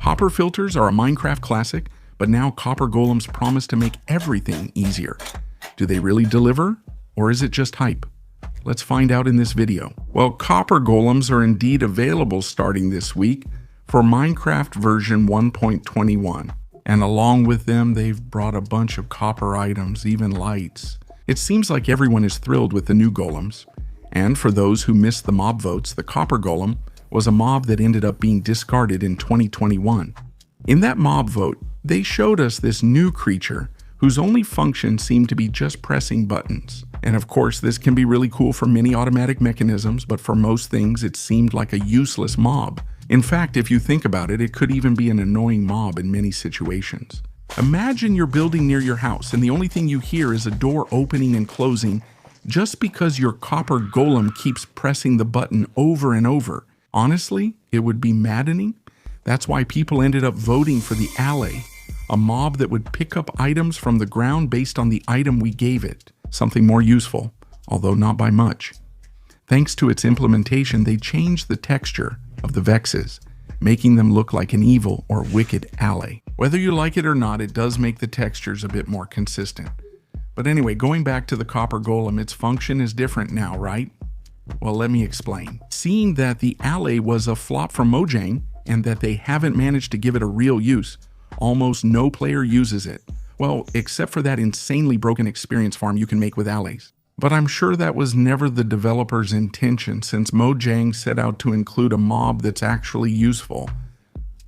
Copper filters are a Minecraft classic, but now copper golems promise to make everything easier. Do they really deliver, or is it just hype? Let's find out in this video. Well, copper golems are indeed available starting this week for Minecraft version 1.21. And along with them, they've brought a bunch of copper items, even lights. It seems like everyone is thrilled with the new golems. And for those who missed the mob votes, the copper golem was a mob that ended up being discarded in 2021. In that mob vote, they showed us this new creature whose only function seemed to be just pressing buttons. And of course, this can be really cool for many automatic mechanisms, but for most things, it seemed like a useless mob. In fact, if you think about it, it could even be an annoying mob in many situations. Imagine you're building near your house and the only thing you hear is a door opening and closing just because your copper golem keeps pressing the button over and over. Honestly, it would be maddening. That's why people ended up voting for the Allay, a mob that would pick up items from the ground based on the item we gave it. Something more useful, although not by much. Thanks to its implementation, they changed the texture of the vexes, making them look like an evil or wicked Allay. Whether you like it or not, it does make the textures a bit more consistent. But anyway, going back to the copper golem, its function is different now, right? Well, let me explain. Seeing that the Allay was a flop from Mojang and that they haven't managed to give it a real use, almost no player uses it. Well, except for that insanely broken experience farm you can make with Allays. But I'm sure that was never the developer's intention, since Mojang set out to include a mob that's actually useful.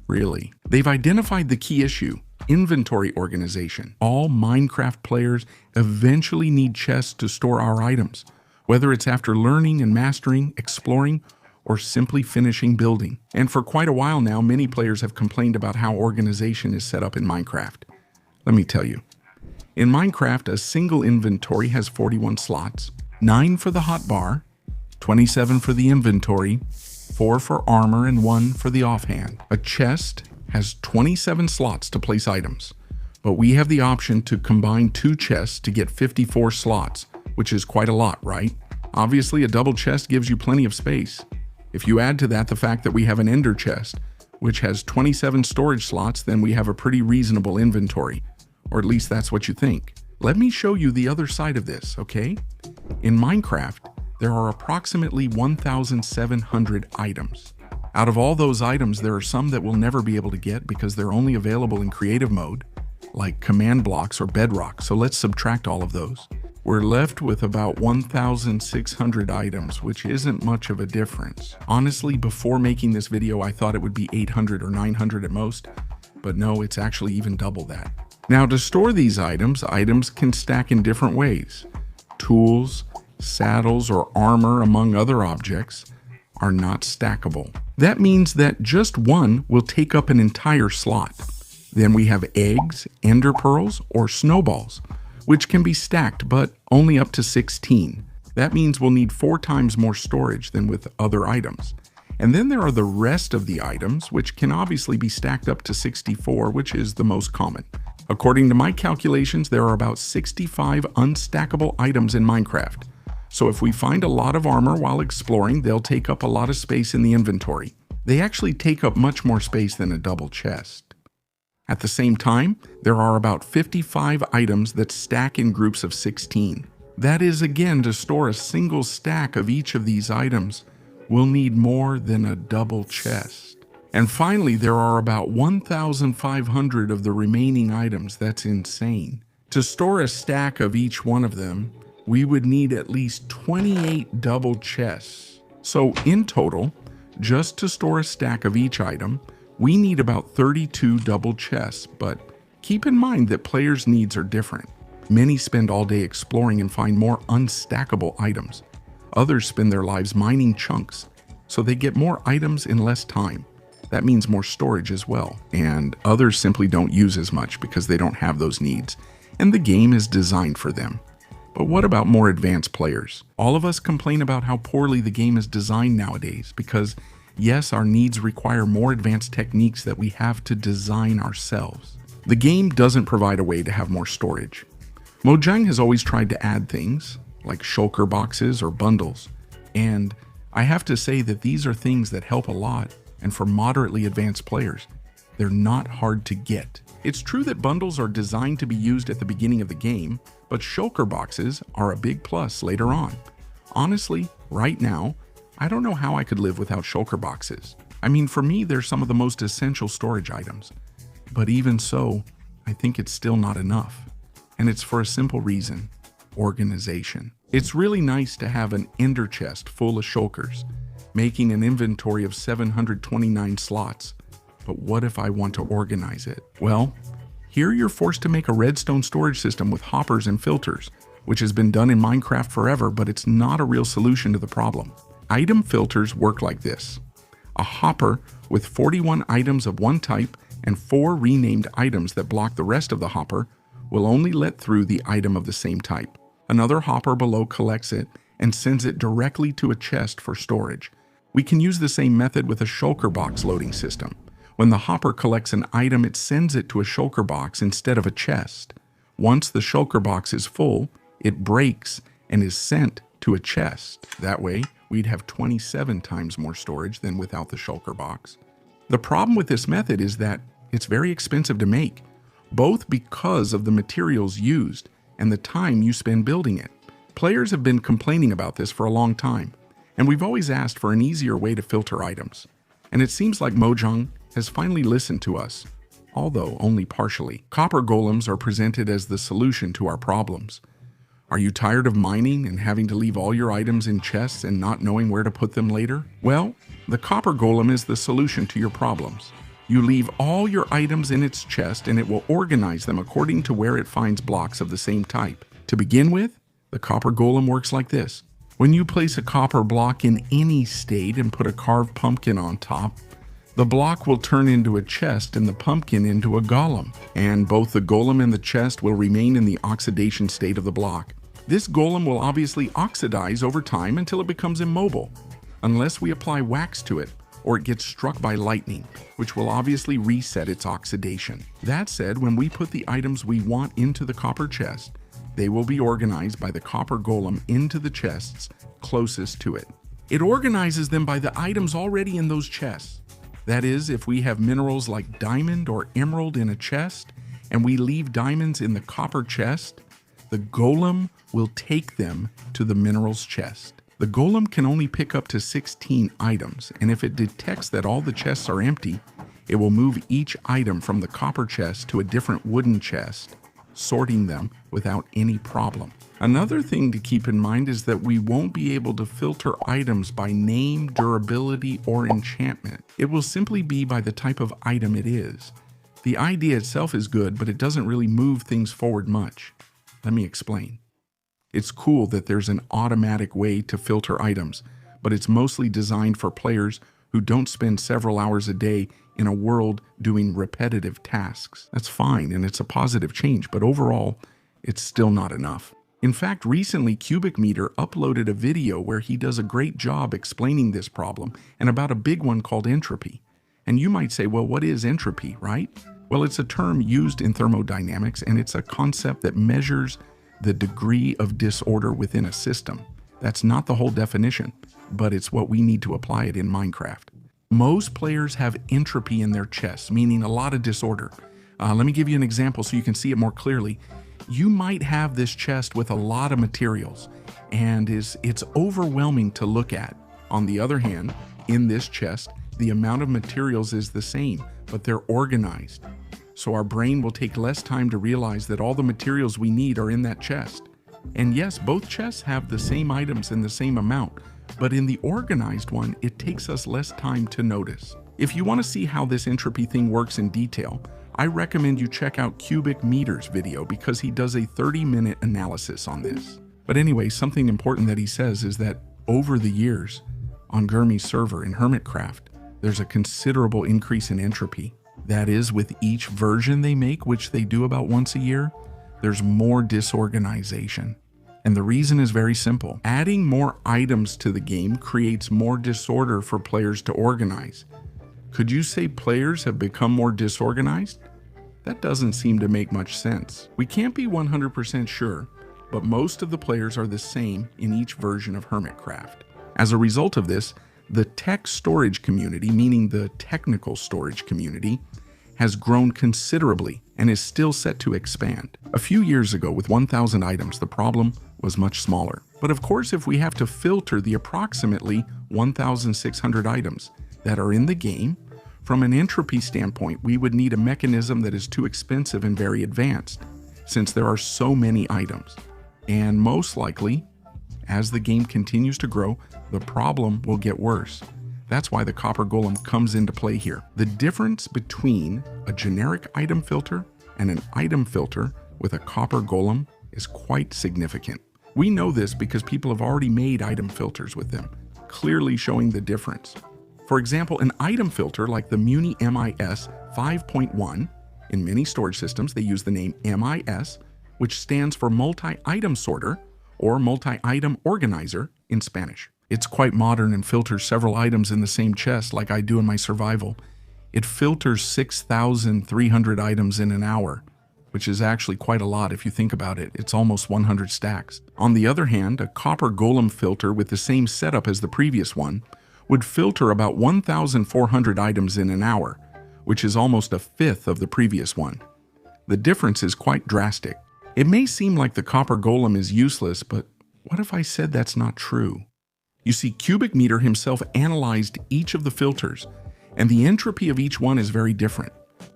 Really. They've identified the key issue: inventory organization. All Minecraft players eventually need chests to store our items, whether it's after learning and mastering, exploring, or simply finishing building. And for quite a while now, many players have complained about how organization is set up in Minecraft. Let me tell you. In Minecraft, a single inventory has 41 slots, 9 for the hotbar, 27 for the inventory, 4 for armor, and 1 for the offhand. A chest has 27 slots to place items, but we have the option to combine 2 chests to get 54 slots, which is quite a lot, right? Obviously, a double chest gives you plenty of space. If you add to that the fact that we have an ender chest, which has 27 storage slots, then we have a pretty reasonable inventory. Or at least that's what you think. Let me show you the other side of this, okay? In Minecraft, there are approximately 1,700 items. Out of all those items, there are some that we'll never be able to get because they're only available in creative mode, like command blocks or bedrock, so let's subtract all of those. We're left with about 1,600 items, which isn't much of a difference. Honestly, before making this video, I thought it would be 800 or 900 at most, but no, it's actually even double that. Now, to store these items can stack in different ways. Tools, saddles, or armor, among other objects, are not stackable. That means that just one will take up an entire slot. Then we have eggs, ender pearls, or snowballs, which can be stacked, but only up to 16. That means we'll need 4 times more storage than with other items. And then there are the rest of the items, which can obviously be stacked up to 64, which is the most common. According to my calculations, there are about 65 unstackable items in Minecraft. So if we find a lot of armor while exploring, they'll take up a lot of space in the inventory. They actually take up much more space than a double chest. At the same time, there are about 55 items that stack in groups of 16. That is, again, to store a single stack of each of these items, we'll need more than a double chest. And finally, there are about 1,500 of the remaining items. That's insane. To store a stack of each one of them, we would need at least 28 double chests. So in total, just to store a stack of each item, we need about 32 double chests, but keep in mind that players' needs are different. Many spend all day exploring and find more unstackable items. Others spend their lives mining chunks, so they get more items in less time. That means more storage as well. And others simply don't use as much because they don't have those needs, and the game is designed for them. But what about more advanced players? All of us complain about how poorly the game is designed nowadays because, yes, our needs require more advanced techniques that we have to design ourselves. The game doesn't provide a way to have more storage. Mojang has always tried to add things, like shulker boxes or bundles, and I have to say that these are things that help a lot, and for moderately advanced players. they're not hard to get. It's true that bundles are designed to be used at the beginning of the game, but shulker boxes are a big plus later on. Honestly, right now, I don't know how I could live without shulker boxes. I mean, for me, they're some of the most essential storage items. But even so, I think it's still not enough. And it's for a simple reason: organization. It's really nice to have an ender chest full of shulkers, making an inventory of 729 slots. But what if I want to organize it? Well, here you're forced to make a redstone storage system with hoppers and filters, which has been done in Minecraft forever, but it's not a real solution to the problem. Item filters work like this: a hopper with 41 items of one type and 4 renamed items that block the rest of the hopper will only let through the item of the same type. Another hopper below collects it and sends it directly to a chest for storage. We can use the same method with a shulker box loading system. When the hopper collects an item, it sends it to a shulker box instead of a chest. Once the shulker box is full, it breaks and is sent to a chest. That way, we'd have 27 times more storage than without the shulker box. The problem with this method is that it's very expensive to make, both because of the materials used and the time you spend building it. Players have been complaining about this for a long time, and we've always asked for an easier way to filter items. And it seems like Mojang has finally listened to us, although only partially. Copper golems are presented as the solution to our problems. Are you tired of mining and having to leave all your items in chests and not knowing where to put them later? Well, the copper golem is the solution to your problems. You leave all your items in its chest and it will organize them according to where it finds blocks of the same type. To begin with, the copper golem works like this. When you place a copper block in any state and put a carved pumpkin on top, the block will turn into a chest and the pumpkin into a golem. And both the golem and the chest will remain in the oxidation state of the block. This golem will obviously oxidize over time until it becomes immobile, unless we apply wax to it or it gets struck by lightning, which will obviously reset its oxidation. That said, when we put the items we want into the copper chest, they will be organized by the copper golem into the chests closest to it. It organizes them by the items already in those chests. That is, if we have minerals like diamond or emerald in a chest, and we leave diamonds in the copper chest, the golem will take them to the minerals chest. The golem can only pick up to 16 items, and if it detects that all the chests are empty, it will move each item from the copper chest to a different wooden chest, sorting them without any problem. Another thing to keep in mind is that we won't be able to filter items by name, durability, or enchantment. It will simply be by the type of item it is. The idea itself is good, but it doesn't really move things forward much. Let me explain. It's cool that there's an automatic way to filter items, but it's mostly designed for players who don't spend several hours a day in a world doing repetitive tasks. That's fine, and it's a positive change, but overall, it's still not enough. In fact, recently Cubic Meter uploaded a video where he does a great job explaining this problem and about a big one called entropy. And you might say, well, what is entropy, right? Well, it's a term used in thermodynamics, and it's a concept that measures the degree of disorder within a system. That's not the whole definition, but it's what we need to apply it in Minecraft. Most players have entropy in their chests, meaning a lot of disorder. Let me give you an example so you can see it more clearly. You might have this chest with a lot of materials, and it's overwhelming to look at. On the other hand, in this chest, the amount of materials is the same, but they're organized. So our brain will take less time to realize that all the materials we need are in that chest. And yes, both chests have the same items in the same amount, but in the organized one, it takes us less time to notice. If you want to see how this entropy thing works in detail, I recommend you check out Cubic Meter's video because he does a 30-minute analysis on this. But anyway, something important that he says is that over the years, on Gurmy's server in Hermitcraft, there's a considerable increase in entropy. That is, with each version they make, which they do about once a year, there's more disorganization. And the reason is very simple. Adding more items to the game creates more disorder for players to organize. Could you say players have become more disorganized? That doesn't seem to make much sense. We can't be 100% sure, but most of the players are the same in each version of Hermitcraft. As a result of this, the tech storage community, meaning the technical storage community, has grown considerably and is still set to expand. A few years ago, with 1,000 items, the problem was much smaller. But of course, if we have to filter the approximately 1,600 items that are in the game, from an entropy standpoint, we would need a mechanism that is too expensive and very advanced, since there are so many items. And most likely, as the game continues to grow, the problem will get worse. That's why the copper golem comes into play here. The difference between a generic item filter and an item filter with a copper golem is quite significant. We know this because people have already made item filters with them, clearly showing the difference. For example, an item filter like the Muni MIS 5.1, in many storage systems they use the name MIS, which stands for multi-item sorter or multi-item organizer in Spanish. It's quite modern and filters several items in the same chest like I do in my survival. It filters 6,300 items in an hour, which is actually quite a lot if you think about it. It's almost 100 stacks. On the other hand, a copper golem filter with the same setup as the previous one would filter about 1,400 items in an hour, which is almost a fifth of the previous one. The difference is quite drastic. It may seem like the copper golem is useless, but what if I said that's not true? You see, Cubic Meter himself analyzed each of the filters, and the entropy of each one is very different.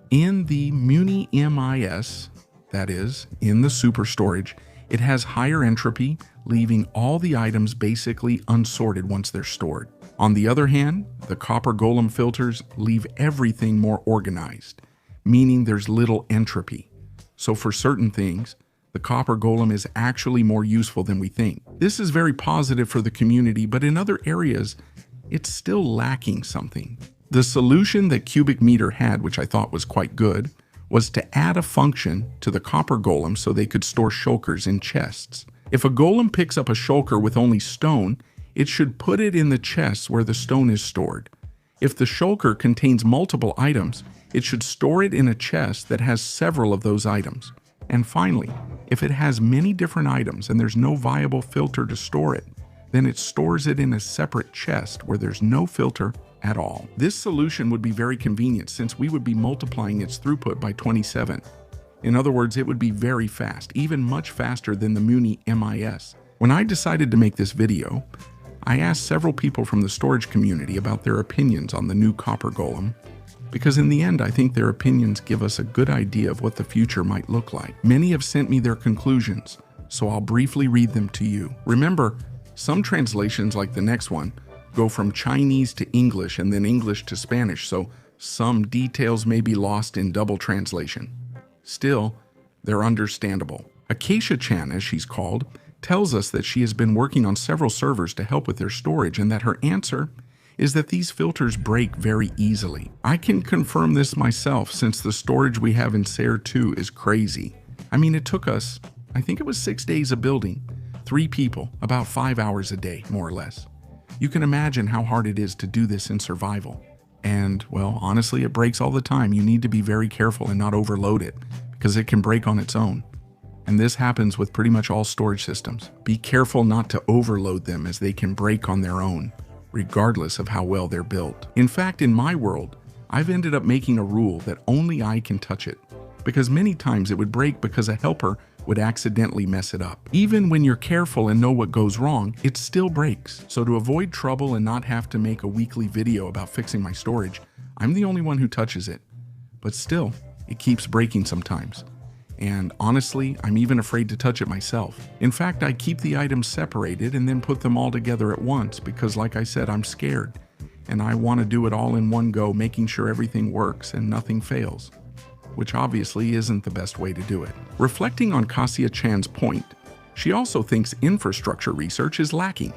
In the Muni MIS, that is, in the super storage, it has higher entropy, leaving all the items basically unsorted once they're stored. On the other hand, the copper golem filters leave everything more organized, meaning there's little entropy. So for certain things, the copper golem is actually more useful than we think. This is very positive for the community, but in other areas, it's still lacking something. The solution that Cubic Meter had, which I thought was quite good, was to add a function to the copper golem so they could store shulkers in chests. If a golem picks up a shulker with only stone, it should put it in the chest where the stone is stored. If the shulker contains multiple items, it should store it in a chest that has several of those items. And finally, if it has many different items and there's no viable filter to store it, then it stores it in a separate chest where there's no filter at all. This solution would be very convenient since we would be multiplying its throughput by 27. In other words, it would be very fast, even much faster than the Muni MIS. When I decided to make this video, I asked several people from the storage community about their opinions on the new copper golem, because in the end, I think their opinions give us a good idea of what the future might look like. Many have sent me their conclusions, so I'll briefly read them to you. Remember, some translations, like the next one, go from Chinese to English and then English to Spanish, so some details may be lost in double translation. Still, they're understandable. Acacia-chan, as she's called, tells us that she has been working on several servers to help with their storage and that her answer is that these filters break very easily. I can confirm this myself since the storage we have in SARE 2 is crazy. I mean, it took us, I think it was 6 days of building, 3 people, about 5 hours a day, more or less. You can imagine how hard it is to do this in survival. And, well, honestly, it breaks all the time. You need to be very careful and not overload it, because it can break on its own. And this happens with pretty much all storage systems. Be careful not to overload them as they can break on their own, regardless of how well they're built. In fact, in my world, I've ended up making a rule that only I can touch it, because many times it would break because a helper would accidentally mess it up. Even when you're careful and know what goes wrong, it still breaks. So to avoid trouble and not have to make a weekly video about fixing my storage, I'm the only one who touches it. But still, it keeps breaking sometimes. And honestly, I'm even afraid to touch it myself. In fact, I keep the items separated and then put them all together at once because, like I said, I'm scared. And I want to do it all in one go, making sure everything works and nothing fails, which obviously isn't the best way to do it. Reflecting on Cassia Chan's point, she also thinks infrastructure research is lacking,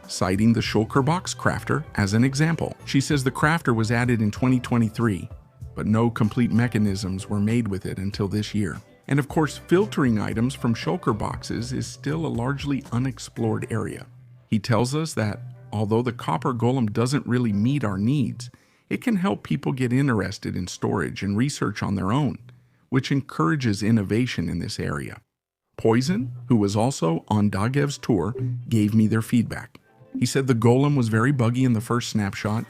citing the Shulker Box Crafter as an example. She says the crafter was added in 2023, but no complete mechanisms were made with it until this year. And of course, filtering items from shulker boxes is still a largely unexplored area. He tells us that, although the copper golem doesn't really meet our needs, it can help people get interested in storage and research on their own, which encourages innovation in this area. Poison, who was also on Dagev's tour, gave me their feedback. He said the golem was very buggy in the first snapshot,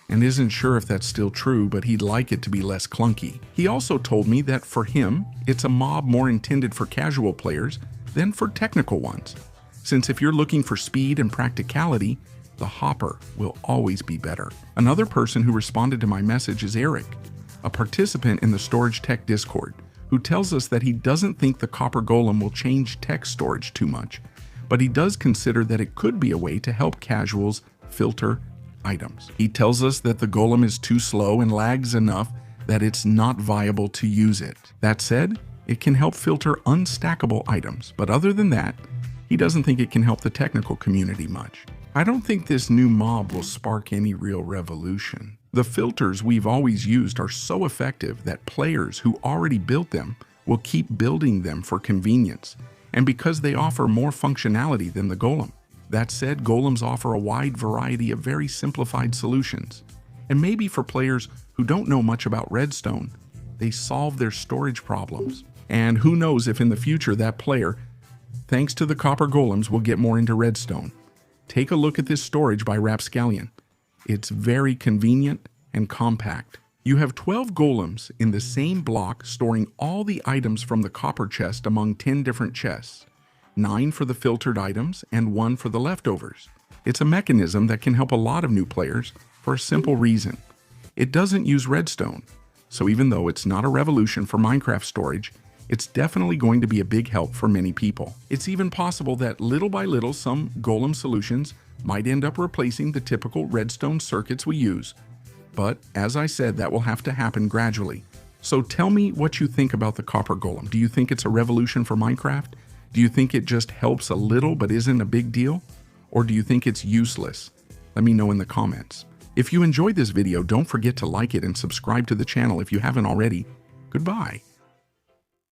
and isn't sure if that's still true, but he'd like it to be less clunky. He also told me that for him, it's a mob more intended for casual players than for technical ones, since if you're looking for speed and practicality, the hopper will always be better. Another person who responded to my message is Eric, a participant in the Storage Tech Discord, who tells us that he doesn't think the Copper Golem will change text storage too much, but he does consider that it could be a way to help casuals filter items. He tells us that the Golem is too slow and lags enough that it's not viable to use it. That said, it can help filter unstackable items, but other than that, he doesn't think it can help the technical community much. I don't think this new mob will spark any real revolution. The filters we've always used are so effective that players who already built them will keep building them for convenience, and because they offer more functionality than the Golem. That said, Golems offer a wide variety of very simplified solutions, and maybe for players who don't know much about Redstone, they solve their storage problems. And who knows if in the future that player, thanks to the Copper Golems, will get more into Redstone. Take a look at this storage by Rapscallion. It's very convenient and compact. You have 12 golems in the same block storing all the items from the copper chest among 10 different chests, 9 for the filtered items and 1 for the leftovers. It's a mechanism that can help a lot of new players for a simple reason. It doesn't use redstone, so even though it's not a revolution for Minecraft storage, it's definitely going to be a big help for many people. It's even possible that little by little some golem solutions might end up replacing the typical redstone circuits we use. But as I said, that will have to happen gradually. So tell me what you think about the Copper Golem. Do you think it's a revolution for Minecraft? Do you think it just helps a little but isn't a big deal? Or do you think it's useless? Let me know in the comments. If you enjoyed this video, don't forget to like it and subscribe to the channel if you haven't already. Goodbye.